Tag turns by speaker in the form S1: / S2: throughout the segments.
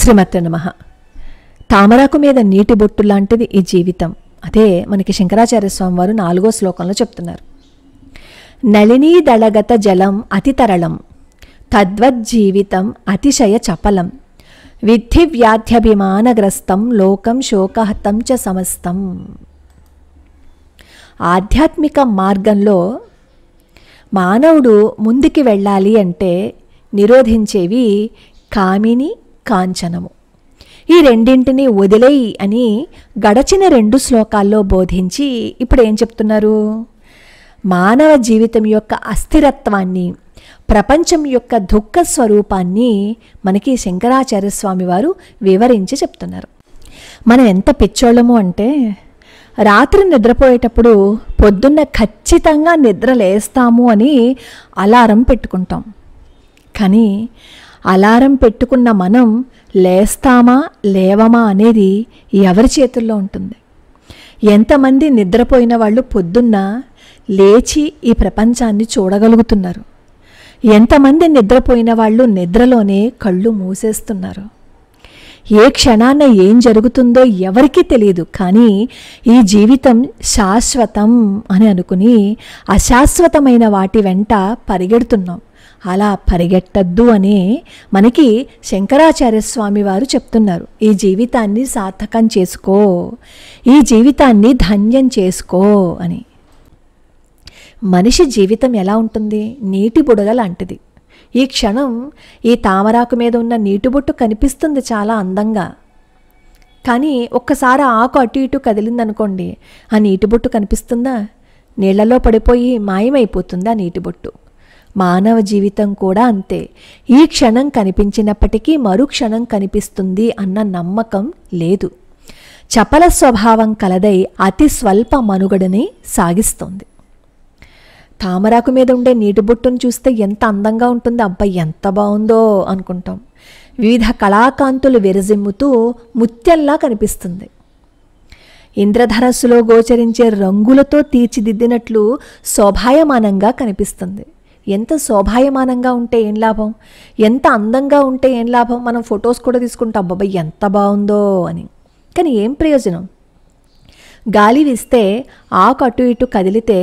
S1: శ్రీమతే నమః. తామరాకు మీద నీటి బొట్టు లాంటిది ఈ జీవితం. అదే మనకి శంకరాచార్య స్వామి వారు 4వ శ్లోకంలో చెప్తున్నారు. నళినీ దళగత జలం అతి తరళం తద్వజ్జీవితం అతిశయ చపలం విద్ధి వ్యాధ్యభిమానగ్రస్తం లోకం శోకహతం చ సమస్తం. ఆధ్యాత్మిక మార్గంలో మానవుడు ముందుకి వెళ్ళాలి అంటే నిరోధించేవి కామిని, కాంచనము. ఈ రెండింటిని వదిలేయి అని గడచిన 2 శ్లోకాల్లో బోధించి ఇప్పుడు ఏం చెప్తున్నారు? మానవ జీవితం యొక్క అస్థిరత్వాన్ని, ప్రపంచం యొక్క దుఃఖ స్వరూపాన్ని మనకి శంకరాచార్య స్వామి వారు వివరించి చెప్తున్నారు. మనం ఎంత పిచ్చోళ్ళము అంటే రాత్రి నిద్రపోయేటప్పుడు పొద్దున్న ఖచ్చితంగా నిద్ర లేస్తాము అని అలారం పెట్టుకుంటాం. కానీ అలారం పెట్టుకున్న మనం లేస్తామా లేవమా అనేది ఎవరి చేతుల్లో ఉంటుంది? ఎంతమంది నిద్రపోయిన వాళ్ళు పొద్దున్న లేచి ఈ ప్రపంచాన్ని చూడగలుగుతున్నారు? ఎంతమంది నిద్రపోయిన వాళ్ళు నిద్రలోనే కళ్ళు మూసేస్తున్నారు? ఏ క్షణాన ఏం జరుగుతుందో ఎవరికీ తెలియదు. కానీ ఈ జీవితం శాశ్వతం అని అనుకుని అశాశ్వతమైన వాటి వెంట పరిగెడుతున్నాం. అలా పరిగెట్టద్దు అని మనకి శంకరాచార్య స్వామి వారు చెప్తున్నారు. ఈ జీవితాన్ని సార్థకం చేసుకో, ఈ జీవితాన్ని ధన్యం చేసుకో అని. మనిషి జీవితం ఎలా ఉంటుంది? నీటి బుడగ లాంటిది. ఈ క్షణం ఈ తామరాకు మీద ఉన్న నీటి బొట్టు కనిపిస్తుంది చాలా అందంగా. కానీ ఒక్కసారి ఆకు అటు ఇటు కదిలిందనుకోండి, ఆ నీటి బొట్టు కనిపిస్తుందా? నీళ్లలో పడిపోయి మాయమైపోతుంది ఆ నీటి బొట్టు. మానవ జీవితం కూడా అంతే. ఈ క్షణం కనిపించినప్పటికీ మరుక్షణం కనిపిస్తుంది అన్న నమ్మకం లేదు. చపల స్వభావం కలదై అతి స్వల్ప మనుగడని సాగిస్తోంది. తామరాకు మీద ఉండే నీటి బొట్టును చూస్తే ఎంత అందంగా ఉంటుంది, అబ్బాయి ఎంత బాగుందో అనుకుంటాం. వివిధ కళాకాంతులు విరజిమ్ముతూ ముత్యంలా కనిపిస్తుంది. ఇంద్రధనస్సులో గోచరించే రంగులతో తీర్చిదిద్దినట్లు శోభాయమానంగా కనిపిస్తుంది. ఎంత శోభాయమానంగా ఉంటే ఏం లాభం? ఎంత అందంగా ఉంటే ఏం లాభం? మనం ఫొటోస్ కూడా తీసుకుంటాం, అబ్బాయి ఎంత బాగుందో అని. కానీ ఏం ప్రయోజనం? గాలి వీస్తే ఆకు అటు ఇటు కదిలితే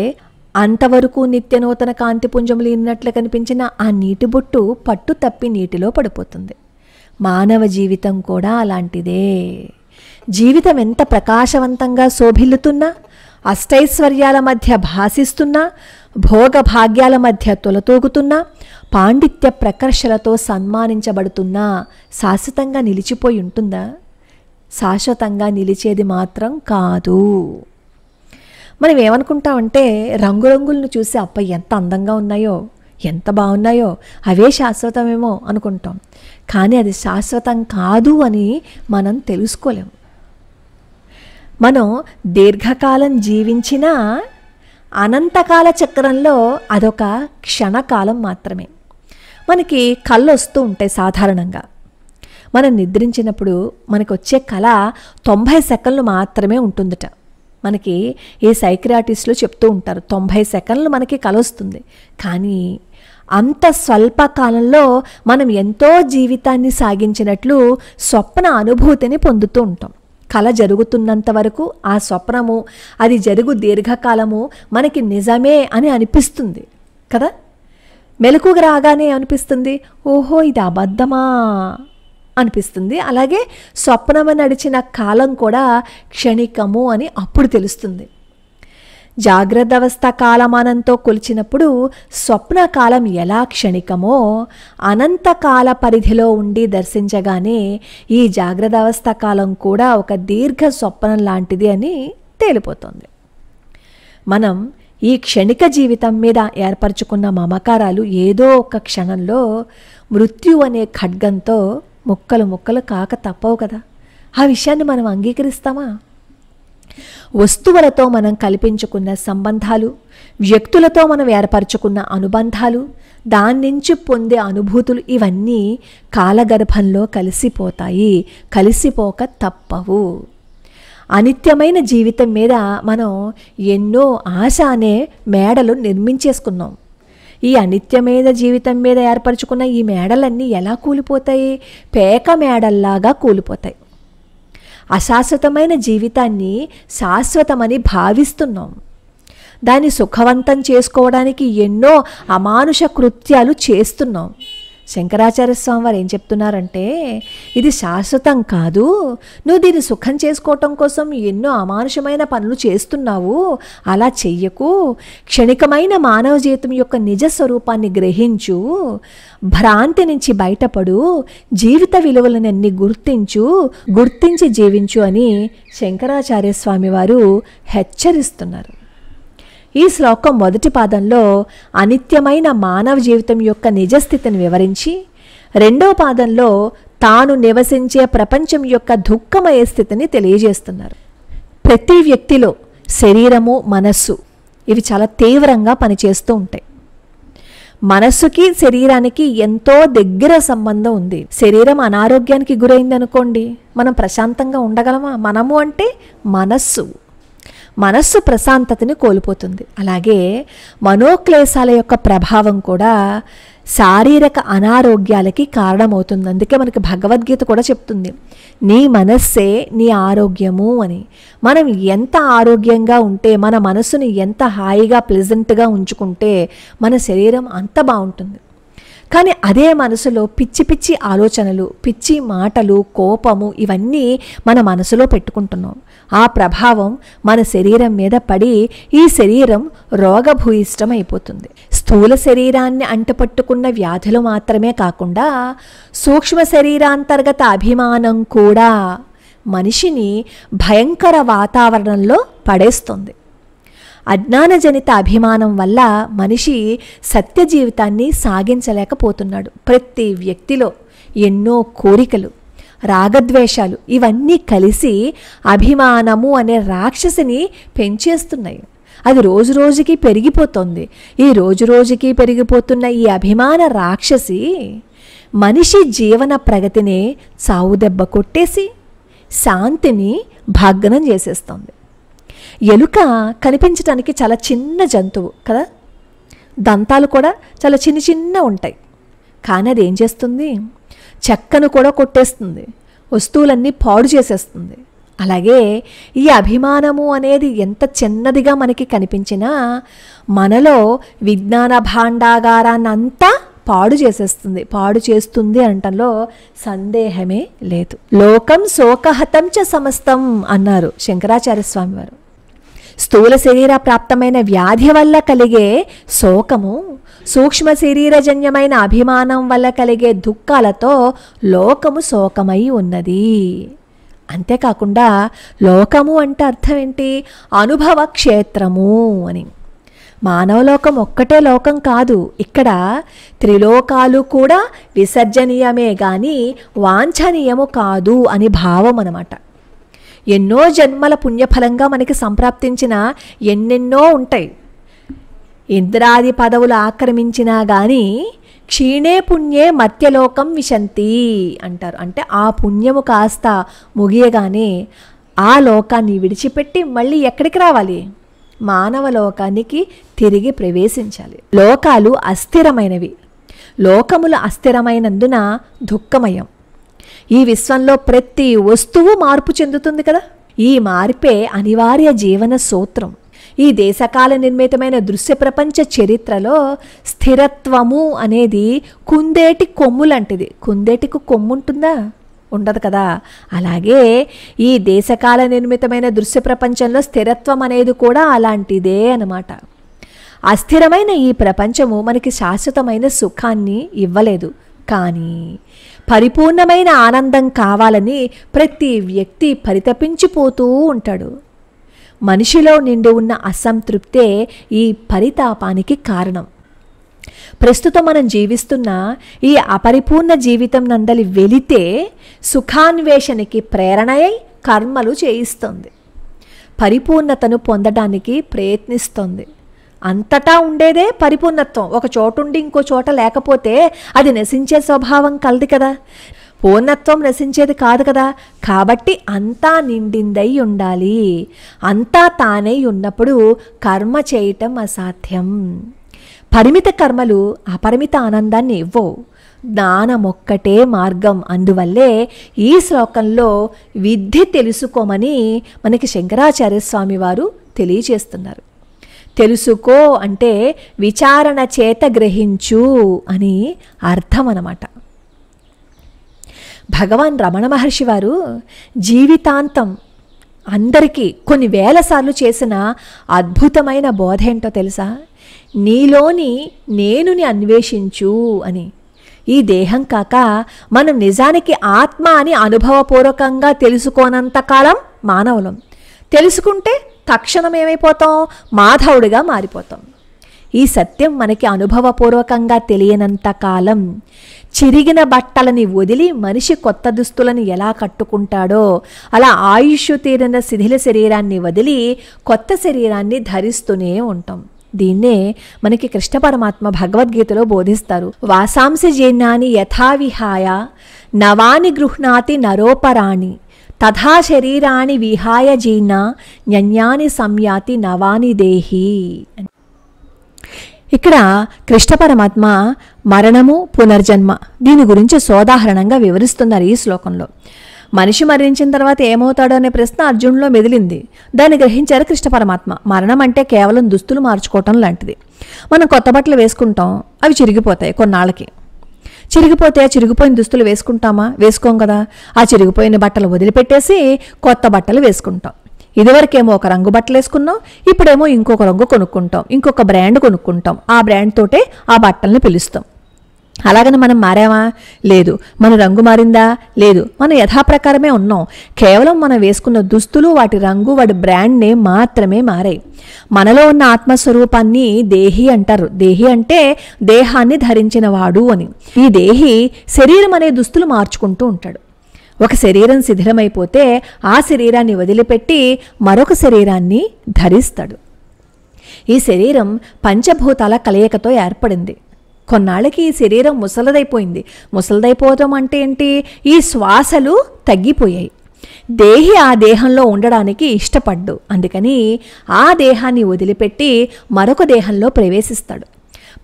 S1: అంతవరకు నిత్య నూతన కాంతిపుంజములు ఇన్నట్లు కనిపించిన ఆ నీటి బొట్టు పట్టు తప్పి నీటిలో పడిపోతుంది. మానవ జీవితం కూడా అలాంటిదే. జీవితం ఎంత ప్రకాశవంతంగా శోభిల్లుతున్నా, అష్టైశ్వర్యాల మధ్య భాసిస్తున్నా, భోగభాగ్యాల మధ్య తొలతూగుతున్నా, పాండిత్య ప్రకర్షలతో సన్మానించబడుతున్నా శాశ్వతంగా నిలిచిపోయి ఉంటుందా? శాశ్వతంగా నిలిచేది మాత్రం కాదు. మనం ఏమనుకుంటామంటే రంగురంగులను చూసి అబ్బాయి ఎంత అందంగా ఉన్నాయో, ఎంత బాగున్నాయో, అవే శాశ్వతమేమో అనుకుంటాం. కానీ అది శాశ్వతం కాదు అని మనం తెలుసుకోలేము. మనం దీర్ఘకాలం జీవించినా అనంతకాల చక్రంలో అదొక క్షణకాలం మాత్రమే. మనకి కళ్ళు వస్తూ ఉంటాయి సాధారణంగా. మనం నిద్రించినప్పుడు మనకు వచ్చే కళ 90 సెకండ్లు మాత్రమే ఉంటుందట. మనకి ఈ సైక్రియాటిస్టులు చెప్తూ ఉంటారు 90 సెకండ్లు మనకి కళ వస్తుంది. కానీ అంత స్వల్ప కాలంలో మనం ఎంతో జీవితాన్ని సాగించినట్లు స్వప్న అనుభూతిని పొందుతూ ఉంటాం. కళ జరుగుతున్నంత వరకు ఆ స్వప్నము, అది జరుగు దీర్ఘకాలము మనకి నిజమే అని అనిపిస్తుంది కదా. మెలకుగా రాగానే అనిపిస్తుంది, ఓహో ఇది అబద్ధమా అనిపిస్తుంది. అలాగే స్వప్నము నడిచిన కాలం కూడా క్షణికము అని అప్పుడు తెలుస్తుంది. జాగ్రత్త అవస్థ కాలమానంతో కొలిచినప్పుడు స్వప్నకాలం ఎలా క్షణికమో అనంతకాల పరిధిలో ఉండి దర్శించగానే ఈ జాగ్రత్త అవస్థ కాలం కూడా ఒక దీర్ఘ స్వప్నం లాంటిది అని తేలిపోతుంది. మనం ఈ క్షణిక జీవితం మీద ఏర్పరచుకున్న మమకారాలు ఏదో ఒక క్షణంలో మృత్యు అనే ఖడ్గంతో ముక్కలు ముక్కలు కాక తప్పవు కదా. ఆ విషయాన్ని మనం అంగీకరిస్తామా? వస్తువులతో మనం కల్పించుకున్న సంబంధాలు, వ్యక్తులతో మనం ఏర్పరచుకున్న అనుబంధాలు, దాని నుంచి పొందే అనుభూతులు ఇవన్నీ కాలగర్భంలో కలిసిపోతాయి, కలిసిపోక తప్పవు. అనిత్యమైన జీవితం మీద మనం ఎన్నో ఆశ అనే మేడలు నిర్మించేసుకున్నాం. ఈ అనిత్యమైన జీవితం మీద ఏర్పరచుకున్న ఈ మేడలన్నీ ఎలా కూలిపోతాయి? పేక మేడల్లాగా కూలిపోతాయి. అశాశ్వతమైన జీవితాన్ని శాశ్వతమని భావిస్తున్నాం. దాన్ని సుఖవంతం చేసుకోవడానికి ఎన్నో అమానుష కృత్యాలు చేస్తున్నాం. శంకరాచార్య స్వామి వారు ఏం చెప్తున్నారంటే, ఇది శాశ్వతం కాదు, నువ్వు దీన్ని సుఖం చేసుకోవటం కోసం ఎన్నో అమానుషమైన పనులు చేస్తున్నావు, అలా చెయ్యకు. క్షణికమైన మానవ జీవితం యొక్క నిజ స్వరూపాన్ని గ్రహించు, భ్రాంతి నుంచి బయటపడు, జీవిత విలువలనన్నీ గుర్తించి జీవించు అని శంకరాచార్య స్వామి వారు హెచ్చరిస్తున్నారు. ఈ శ్లోకం మొదటి పాదంలో అనిత్యమైన మానవ జీవితం యొక్క నిజస్థితిని వివరించి, రెండవ పాదంలో తాను నివసించే ప్రపంచం యొక్క దుఃఖమయ స్థితిని తెలియజేస్తున్నారు. ప్రతి వ్యక్తిలో శరీరము, మనస్సు ఇవి చాలా తీవ్రంగా పనిచేస్తూ ఉంటాయి. మనస్సుకి శరీరానికి ఎంతో దగ్గర సంబంధం ఉంది. శరీరం అనారోగ్యానికి గురైందనుకోండి, మనం ప్రశాంతంగా ఉండగలమా? మనము అంటే మనస్సు ప్రశాంతతని కోల్పోతుంది. అలాగే మనోక్లేశాల యొక్క ప్రభావం కూడా శారీరక అనారోగ్యాలకి కారణమవుతుంది. అందుకే మనకి భగవద్గీత కూడా చెప్తుంది, నీ మనస్సే నీ ఆరోగ్యము అని. మనం ఎంత ఆరోగ్యంగా ఉంటే, మన మనస్సుని ఎంత హాయిగా ప్లెజెంట్గా ఉంచుకుంటే మన శరీరం అంత బాగుంటుంది. కానీ అదే మనసులో పిచ్చి పిచ్చి ఆలోచనలు, పిచ్చి మాటలు, కోపము ఇవన్నీ మన మనసులో పెట్టుకుంటున్నాం. ఆ ప్రభావం మన శరీరం మీద పడి ఈ శరీరం రోగభూయిష్టం అయిపోతుంది. స్థూల శరీరాన్ని అంటుపట్టుకున్న వ్యాధులు మాత్రమే కాకుండా సూక్ష్మ శరీరాంతర్గత అభిమానం కూడా మనిషిని భయంకర వాతావరణంలో పడేస్తుంది. అజ్ఞానజనిత అభిమానం వల్ల మనిషి సత్య జీవితాన్ని సాగించలేకపోతున్నాడు. ప్రతి వ్యక్తిలో ఎన్నో కోరికలు, రాగద్వేషాలు ఇవన్నీ కలిసి అభిమానము అనే రాక్షసిని పెంచేస్తున్నాయి. అది రోజు రోజుకి పెరిగిపోతుంది. ఈ రోజు రోజుకి పెరిగిపోతున్న ఈ అభిమాన రాక్షసి మనిషి జీవన ప్రగతిని చావుదెబ్బ కొట్టేసి శాంతిని భగ్నం చేసేస్తుంది. ఎలుక కనిపించడానికి చాలా చిన్న జంతువు కదా, దంతాలు కూడా చాలా చిన్న ఉంటాయి. కానీ అది ఏం చేస్తుంది? చెక్కను కూడా కొట్టేస్తుంది, వస్తువులన్నీ పాడు చేసేస్తుంది. అలాగే ఈ అభిమానము అనేది ఎంత చిన్నదిగా మనకి కనిపించినా మనలో విజ్ఞాన భాండాగారాన్ని అంతా పాడు చేస్తుంది అనటంలో సందేహమే లేదు. లోకం శోకహతం చ సమస్తం అన్నారు శంకరాచార్య స్వామి వారు. స్థూల శరీర ప్రాప్తమైన వ్యాధి వల్ల కలిగే శోకము, సూక్ష్మ శరీరజన్యమైన అభిమానం వల్ల కలిగే దుఃఖాలతో లోకము శోకమై ఉన్నది. అంతేకాకుండా లోకము అంటే అర్థం ఏంటి? అనుభవ క్షేత్రము అని. మానవలోకం ఒక్కటే లోకం కాదు, ఇక్కడ త్రిలోకాలు కూడా విసర్జనీయమే కానీ వాంఛనీయము కాదు అని భావం అన్నమాట. ఎన్నో జన్మల పుణ్యఫలంగా మనకి సంప్రాప్తించిన ఎన్నెన్నో ఉంటాయి. ఇంద్రాది పదవులు ఆక్రమించినా కానీ క్షీణే పుణ్యే మర్త్యలోకం విశంతి అంటారు. అంటే ఆ పుణ్యము కాస్త ముగియగానే ఆ లోకాన్ని విడిచిపెట్టి మళ్ళీ ఎక్కడికి రావాలి? మానవ లోకానికి తిరిగి ప్రవేశించాలి. లోకాలు అస్థిరమైనవి. లోకములు అస్థిరమైనందున దుఃఖమయం. ఈ విశ్వంలో ప్రతి వస్తువు మార్పు చెందుతుంది కదా. ఈ మార్పే అనివార్య జీవన సూత్రం. ఈ దేశకాల నిర్మితమైన దృశ్య ప్రపంచ చరిత్రలో స్థిరత్వము అనేది కుందేటి కొమ్ము లాంటిది. కుందేటికి కొమ్ము ఉంటుందా? ఉండదు కదా. అలాగే ఈ దేశకాల నిర్మితమైన దృశ్య ప్రపంచంలో స్థిరత్వం అనేది కూడా అలాంటిదే అన్నమాట. అస్థిరమైన ఈ ప్రపంచము మనకి శాశ్వతమైన సుఖాన్ని ఇవ్వలేదు, కానీ పరిపూర్ణమైన ఆనందం కావాలని ప్రతి వ్యక్తి పరితపించిపోతూ ఉంటాడు. మనిషిలో నిండి ఉన్న అసంతృప్తే ఈ పరితాపానికి కారణం. ప్రస్తుతం మనం జీవిస్తున్న ఈ అపరిపూర్ణ జీవితం నందలి వెలితే సుఖాన్వేషణకి ప్రేరణయై కర్మలు చేయిస్తుంది, పరిపూర్ణతను పొందడానికి ప్రయత్నిస్తుంది. అంతటా ఉండేదే పరిపూర్ణత్వం. ఒక చోటుండి ఇంకో చోట లేకపోతే అది నశించే స్వభావం కలది కదా, పూర్ణత్వం నశించేది కాదు కదా. కాబట్టి అంతా నిండిందై ఉండాలి. అంతా తానై ఉన్నప్పుడు కర్మ చేయటం అసాధ్యం. పరిమిత కర్మలు అపరిమిత ఆనందాన్ని ఇవ్వవు. జ్ఞానమొక్కటే మార్గం. అందువల్లే ఈ శ్లోకంలో విద్య తెలుసుకోమని మనకి శంకరాచార్య స్వామి వారు తెలియచేస్తున్నారు. తెలుసుకో అంటే విచారణ చేత గ్రహించు అని అర్థం అన్నమాట. భగవాన్ రమణ మహర్షి వారు జీవితాంతం అందరికీ కొన్ని వేల సార్లు చేసిన అద్భుతమైన బోధ ఏంటో తెలుసా? నీలోని నేనుని అన్వేషించు అని. ఈ దేహం కాక మనం నిజానికి ఆత్మ అని అనుభవపూర్వకంగా తెలుసుకోనంతకాలం మానవులం. తెలుసుకుంటే తక్షణం ఏమైపోతాం? మాధవుడిగా మారిపోతాం. ఈ సత్యం మనకి అనుభవపూర్వకంగా తెలియనంత కాలం చిరిగిన బట్టలని వదిలి మనిషి కొత్త దుస్తులను ఎలా కట్టుకుంటాడో అలా ఆయుష్ తీరిన శిథిల శరీరాన్ని వదిలి కొత్త శరీరాన్ని ధరిస్తూనే ఉంటాం. దీన్నే మనకి కృష్ణ పరమాత్మ భగవద్గీతలో బోధిస్తారు. వాసాంసి జీర్ణాని యథావిహాయ నవాని గృహ్ణాతి నరోపరాణి తథా శరీరాన్ని విహాయ జీర్ణ న్యన్యాని సంయాతి నవాని దేహి. ఇక్కడ కృష్ణ పరమాత్మ మరణము పునర్జన్మ దీని గురించి సోదాహరణంగా వివరిస్తున్నారు ఈ శ్లోకంలో. మనిషి మరణించిన తర్వాత ఏమవుతాడో అనే ప్రశ్న అర్జునులో మెదిలింది. దాన్ని గ్రహించారు కృష్ణ పరమాత్మ. మరణం అంటే కేవలం దుస్తులు మార్చుకోవటం లాంటిది. మనం కొత్త బట్టలు వేసుకుంటాం, అవి చిరిగిపోతాయి. కొన్నాళ్ళకి చిరిగిపోతే ఆ చిరిగిపోయిన దుస్తులు వేసుకుంటామా? వేసుకోం కదా. ఆ చిరిగిపోయిన బట్టలు వదిలిపెట్టేసి కొత్త బట్టలు వేసుకుంటాం. ఇదివరకేమో ఒక రంగు బట్టలు వేసుకున్నాం, ఇప్పుడేమో ఇంకొక రంగు కొనుక్కుంటాం, ఇంకొక బ్రాండ్ కొనుక్కుంటాం. ఆ బ్రాండ్ తోటే ఆ బట్టల్ని పిలుస్తాం. అలాగని మనం మారామా? లేదు. మన రంగు మారిందా? లేదు. మనం యథాప్రకారమే ఉన్నాం. కేవలం మనం వేసుకున్న దుస్తులు, వాటి రంగు, వాటి బ్రాండ్ నేమ్ మాత్రమే మారాయి. మనలో ఉన్న ఆత్మస్వరూపాన్ని దేహి అంటారు. దేహి అంటే దేహాన్ని ధరించిన వాడు అని. ఈ దేహి శరీరం అనే దుస్తులు మార్చుకుంటూ ఉంటాడు. ఒక శరీరం శిథిలమైపోతే ఆ శరీరాన్ని వదిలిపెట్టి మరొక శరీరాన్ని ధరిస్తాడు. ఈ శరీరం పంచభూతాల కలయికతో ఏర్పడింది. కొన్నాళ్ళకి ఈ శరీరం ముసలదైపోయింది. ముసలదైపోవటం అంటే ఏంటి? ఈ శ్వాసలు తగ్గిపోయాయి. దేహి ఆ దేహంలో ఉండడానికి ఇష్టపడ్డు. అందుకని ఆ దేహాన్ని వదిలిపెట్టి మరొక దేహంలో ప్రవేశిస్తాడు.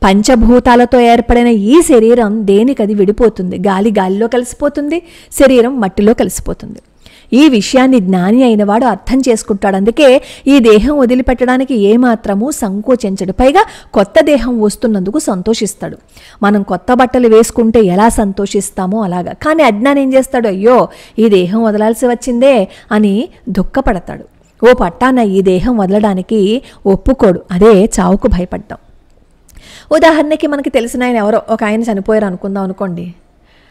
S1: పంచభూతాలతో ఏర్పడిన ఈ శరీరం దేనికది విడిపోతుంది. గాలి గాలిలో కలిసిపోతుంది, శరీరం మట్టిలో కలిసిపోతుంది. ఈ విషయాన్ని జ్ఞాని అయినవాడు అర్థం చేసుకుంటాడు. అందుకే ఈ దేహం వదిలిపెట్టడానికి ఏమాత్రమూ సంకోచించడు. పైగా కొత్త దేహం వస్తున్నందుకు సంతోషిస్తాడు. మనం కొత్త బట్టలు వేసుకుంటే ఎలా సంతోషిస్తామో అలాగా. కానీ అజ్ఞానం ఏం చేస్తాడు? అయ్యో ఈ దేహం వదలాల్సి వచ్చిందే అని దుఃఖపడతాడు. ఓ పట్టాన ఈ దేహం వదలడానికి ఒప్పుకోడు. అదే చావుకు భయపడ్డాం. ఉదాహరణకి మనకి తెలిసిన ఆయన ఎవరో ఒక ఆయన చనిపోయారు అనుకుందాం అనుకోండి.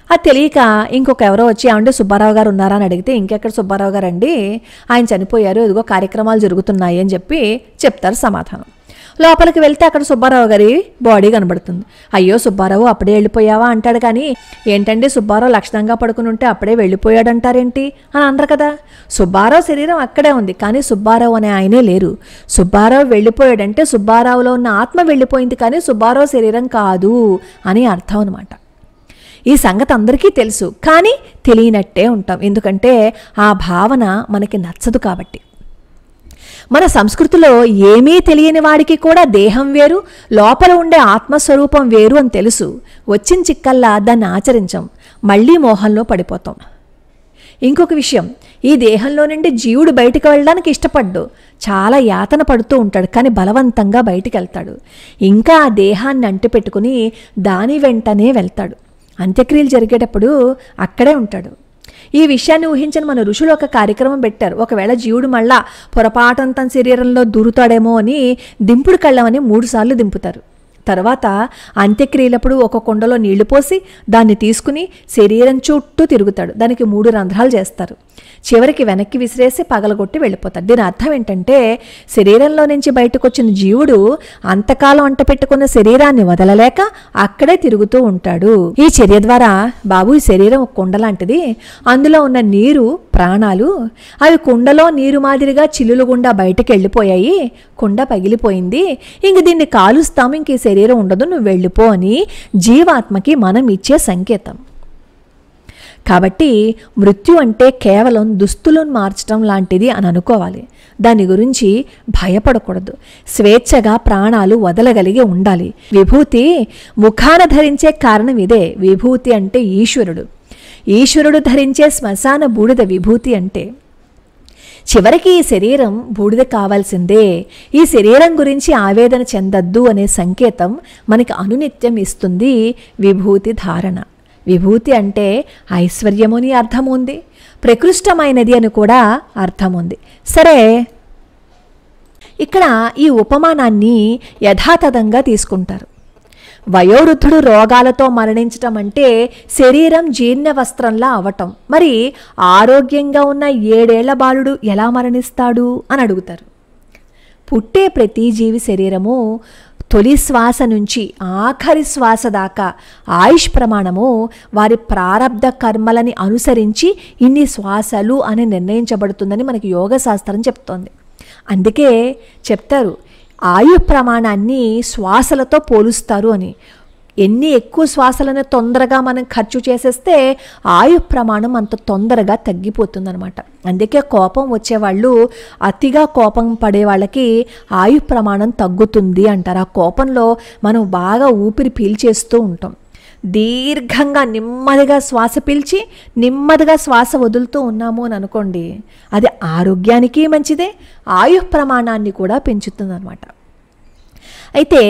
S1: అది తెలియక ఇంకొక ఎవరో వచ్చి ఏమంటే సుబ్బారావు గారు ఉన్నారా అని అడిగితే ఇంకెక్కడ సుబ్బారావు గారు అండి, ఆయన చనిపోయారు, ఇదిగో కార్యక్రమాలు జరుగుతున్నాయి అని చెప్తారు సమాధానం. లోపలికి వెళ్తే అక్కడ సుబ్బారావు గారి బాడీ కనబడుతుంది. అయ్యో సుబ్బారావు అప్పుడే వెళ్ళిపోయావా అంటాడు. కానీ ఏంటండి సుబ్బారావు లక్షణంగా పడుకుని ఉంటే అప్పుడే వెళ్ళిపోయాడు అంటారేంటి అని అనరు కదా. సుబ్బారావు శరీరం అక్కడే ఉంది, కానీ సుబ్బారావు అనే ఆయనే లేరు. సుబ్బారావు వెళ్ళిపోయాడంటే సుబ్బారావులో ఉన్న ఆత్మ వెళ్ళిపోయింది, కానీ సుబ్బారావు శరీరం కాదు అని అర్థం అనమాట. ఈ సంగతి అందరికీ తెలుసు, కానీ తెలియనట్టే ఉంటాం. ఎందుకంటే ఆ భావన మనకి నచ్చదు కాబట్టి. మన సంస్కృతిలో ఏమీ తెలియని వాడికి కూడా దేహం వేరు, లోపల ఉండే ఆత్మస్వరూపం వేరు అని తెలుసు. వచ్చిన చిక్కల్లా దాన్ని ఆచరించాం, మళ్ళీ మోహంలో పడిపోతాం. ఇంకొక విషయం, ఈ దేహంలో నుండి జీవుడు బయటికి వెళ్ళడానికి ఇష్టపడ్డు, చాలా యాతన పడుతూ ఉంటాడు, కానీ బలవంతంగా బయటికి వెళ్తాడు. ఇంకా ఆ దేహాన్ని అంటిపెట్టుకుని దాని వెంటనే వెళ్తాడు. అంత్యక్రియలు జరిగేటప్పుడు అక్కడే ఉంటాడు. ఈ విషయాన్ని ఊహించిన మన ఋషులు ఒక కార్యక్రమం పెట్టారు. ఒకవేళ జీవుడు మళ్ళా పొరపాటం తన శరీరంలో దూరుతాడేమో అని దింపుడు కళ్ళమని 3 సార్లు దింపుతారు. తర్వాత అంత్యక్రియలప్పుడు ఒక కుండలో నీళ్లు పోసి దాన్ని తీసుకుని శరీరం చుట్టూ తిరుగుతాడు. దానికి 3 రంధ్రాలు చేస్తారు. చివరికి వెనక్కి విసిరేసి పగలగొట్టి వెళ్ళిపోతాడు. దీని అర్థం ఏంటంటే శరీరంలో నుంచి బయటకు వచ్చిన జీవుడు అంతకాలం అంట పెట్టుకున్న శరీరాన్ని వదలలేక అక్కడే తిరుగుతూ ఉంటాడు. ఈ చర్య ద్వారా బాబు ఈ శరీరం ఒక కుండ లాంటిది, అందులో ఉన్న నీరు ప్రాణాలు, అవి కుండలో నీరు మాదిరిగా చిల్లులు గుండా బయటకు వెళ్ళిపోయాయి, కుండ పగిలిపోయింది, ఇంక దీన్ని కాలుస్తాము, ఇంక ఈ శరీరం ఉండదు, నువ్వు వెళ్ళిపో అని జీవాత్మకి మనం ఇచ్చే సంకేతం. కాబట్టి మృత్యు అంటే కేవలం దుస్తులను మార్చడం లాంటిది అని అనుకోవాలి. దాని గురించి భయపడకూడదు. స్వేచ్ఛగా ప్రాణాలు వదలగలిగి ఉండాలి. విభూతి ముఖాన ధరించే కారణం ఇదే. విభూతి అంటే ఈశ్వరుడు. ఈశ్వరుడు ధరించే శ్మశాన బూడిద విభూతి అంటే. చివరికి ఈ శరీరం బూడిద కావాల్సిందే. ఈ శరీరం గురించి ఆవేదన చెందద్దు అనే సంకేతం మనకి అనునిత్యం ఇస్తుంది విభూతి ధారణ. విభూతి అంటే ఐశ్వర్యము అని అర్థం ఉంది, ప్రకృష్టమైనది అని కూడా అర్థం ఉంది. సరే, ఇక్కడ ఈ ఉపమానాన్ని యథాతథంగా తీసుకుంటారు. వయోవృద్ధుడు రోగాలతో మరణించటం అంటే శరీరం జీర్ణ వస్త్రంలా అవటం. మరి ఆరోగ్యంగా ఉన్న 7 ఏళ్ల బాలుడు ఎలా మరణిస్తాడు అని అడుగుతారు. పుట్టే ప్రతి జీవి శరీరము తొలి శ్వాస నుంచి ఆఖరి శ్వాస దాకా ఆయుష్ ప్రమాణము వారి ప్రారబ్ధ కర్మలని అనుసరించి ఇన్ని శ్వాసలు అని నిర్ణయించబడుతుందని మనకి యోగ శాస్త్రం చెప్తోంది. అందుకే చెప్తారు ఆయు ప్రమాణాన్ని శ్వాసలతో పోలుస్తారు అని. ఎన్ని ఎక్కువ శ్వాసలను తొందరగా మనం ఖర్చు చేసేస్తే ఆయు ప్రమాణం అంత తొందరగా తగ్గిపోతుందన్నమాట. అందుకే కోపం వచ్చేవాళ్ళు, అతిగా కోపం పడే వాళ్ళకి ఆయు ప్రమాణం తగ్గుతుంది అంటారు. ఆ కోపంలో మనం బాగా ఊపిరి పీల్చేస్తూ ఉంటాం. దీర్ఘంగా నెమ్మదిగా శ్వాస పీల్చి నెమ్మదిగా శ్వాస వదులుతూ ఉన్నాము అని అనుకోండి, అది ఆరోగ్యానికి మంచిదే, ఆయు ప్రమాణాన్ని కూడా పెంచుతుందన్నమాట. అయితే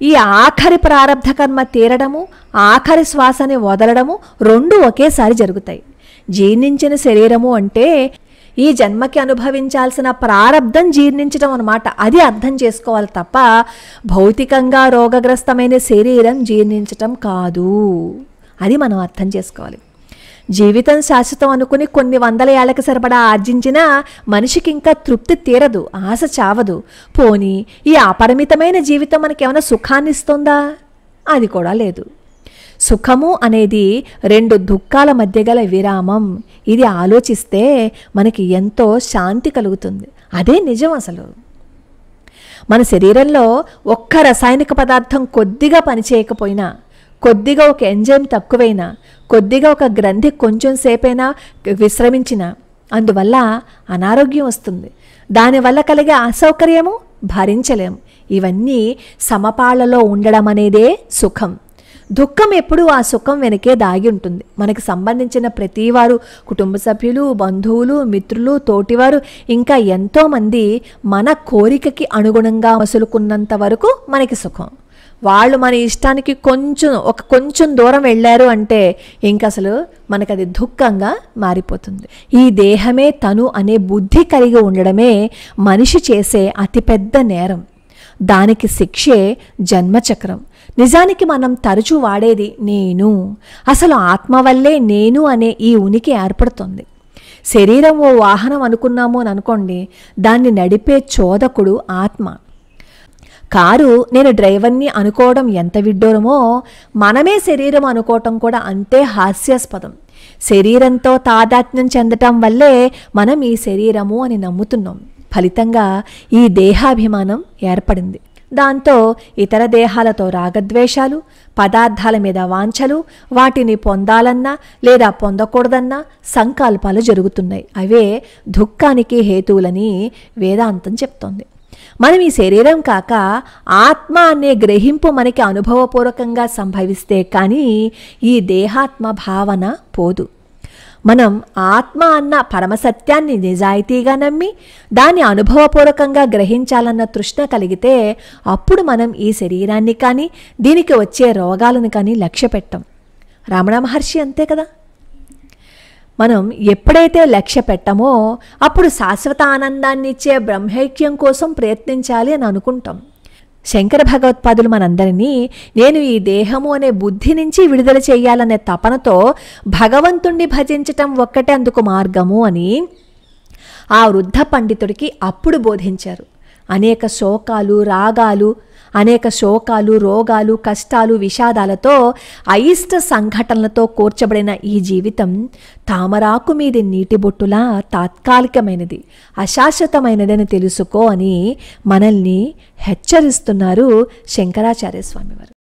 S1: ఈ ఆఖరి ప్రారబ్ధ కర్మ తీరడము, ఆఖరి శ్వాసని వదలడము రెండు ఒకేసారి జరుగుతాయి. జీర్ణించిన శరీరము అంటే ఈ జన్మకి అనుభవించాల్సిన ప్రారబ్ధం జీర్ణించడం అన్నమాట. అది అర్థం చేసుకోవాలి తప్ప భౌతికంగా రోగగ్రస్తమైన శరీరం జీర్ణించటం కాదు. అది మనం అర్థం చేసుకోవాలి. జీవితం శాశ్వతం అనుకుని కొన్ని 100 ఏళ్లకు సరిపడా ఆర్జించినా మనిషికి ఇంకా తృప్తి తీరదు, ఆశ చావదు. పోనీ ఈ అపరిమితమైన జీవితం మనకేమైనా సుఖాన్ని ఇస్తుందా? అది కూడా లేదు. సుఖము అనేది 2 దుఃఖాల మధ్య గల విరామం. ఇది ఆలోచిస్తే మనకి ఎంతో శాంతి కలుగుతుంది. అదే నిజం. అసలు మన శరీరంలో ఒక్క రసాయనిక పదార్థం కొద్దిగా పనిచేయకపోయినా, కొద్దిగా ఒక ఎంజైమ్ తక్కువైనా, కొద్దిగా ఒక గ్రంథి కొంచెం సేపైనా విశ్రమించిన అందువల్ల అనారోగ్యం వస్తుంది. దానివల్ల కలిగే అసౌకర్యము భరించలేము. ఇవన్నీ సమపాళ్లలో ఉండడం అనేదే సుఖం. దుఃఖం ఎప్పుడూ ఆ సుఖం వెనకే దాగి ఉంటుంది. మనకి సంబంధించిన ప్రతివారు, కుటుంబ సభ్యులు, బంధువులు, మిత్రులు, తోటివారు, ఇంకా ఎంతోమంది మన కోరికకి అనుగుణంగా మసులుకున్నంత వరకు మనకి సుఖం. వాళ్ళు మన ఇష్టానికి కొంచెం దూరం వెళ్ళారు అంటే ఇంక అసలు మనకు అది దుఃఖంగా మారిపోతుంది. ఈ దేహమే తను అనే బుద్ధి కలిగి ఉండడమే మనిషి చేసే అతిపెద్ద నేరం. దానికి శిక్షే జన్మచక్రం. నిజానికి మనం తరచూ వాడేది నేను. అసలు ఆత్మ వల్లే నేను అనే ఈ ఉనికి ఏర్పడుతుంది. శరీరం ఓ వాహనం అనుకున్నాము అని అనుకోండి, దాన్ని నడిపే చోదకుడు ఆత్మ. కారు నేను డ్రైవర్ని అనుకోవడం ఎంత విడ్డూరమో, మనమే శరీరం అనుకోవటం కూడా అంతే హాస్యాస్పదం. శరీరంతో తాదాత్మ్యం చెందటం వల్లే మనం ఈ శరీరము అని నమ్ముతున్నాం. ఫలితంగా ఈ దేహాభిమానం ఏర్పడింది. దాంతో ఇతర దేహాలతో రాగద్వేషాలు, పదార్థాల మీద వాంఛలు, వాటిని పొందాలన్నా లేదా పొందకూడదన్నా సంకల్పాలు జరుగుతున్నాయి. అవే దుఃఖానికి హేతువులని వేదాంతం చెప్తోంది. మనం ఈ శరీరం కాక ఆత్మ అనే గ్రహింపు మనకి అనుభవపూర్వకంగా సంభవిస్తే కానీ ఈ దేహాత్మ భావన పోదు. మనం ఆత్మ అన్న పరమసత్యాన్ని నిజాయితీగా నమ్మి దాన్ని అనుభవపూర్వకంగా గ్రహించాలన్న తృష్ణ కలిగితే అప్పుడు మనం ఈ శరీరాన్ని కానీ దీనికి వచ్చే రోగాలను కానీ లక్ష్య పెట్టం. రమణ మహర్షి అంతే కదా. మనం ఎప్పుడైతే లక్ష్య పెట్టమో అప్పుడు శాశ్వత ఆనందాన్ని ఇచ్చే బ్రహ్మైక్యం కోసం ప్రయత్నించాలి అని అనుకుంటాం. శంకర భగవత్పాదులు మనందరినీ నేను ఈ దేహము అనే బుద్ధి నుంచి విడుదల చేయాలనే తపనతో భగవంతుణ్ణి భజించటం ఒక్కటే అందుకు మార్గము అని ఆ వృద్ధ పండితుడికి అప్పుడు బోధించారు. అనేక శోకాలు, రోగాలు, కష్టాలు, విషాదాలతో, అయిష్ట సంఘటనలతో కూర్చబడిన ఈ జీవితం తామరాకు మీది నీటి బొట్టులా తాత్కాలికమైనది, అశాశ్వతమైనదని తెలుసుకో అని మనల్ని హెచ్చరిస్తున్నారు శంకరాచార్య స్వామివారు.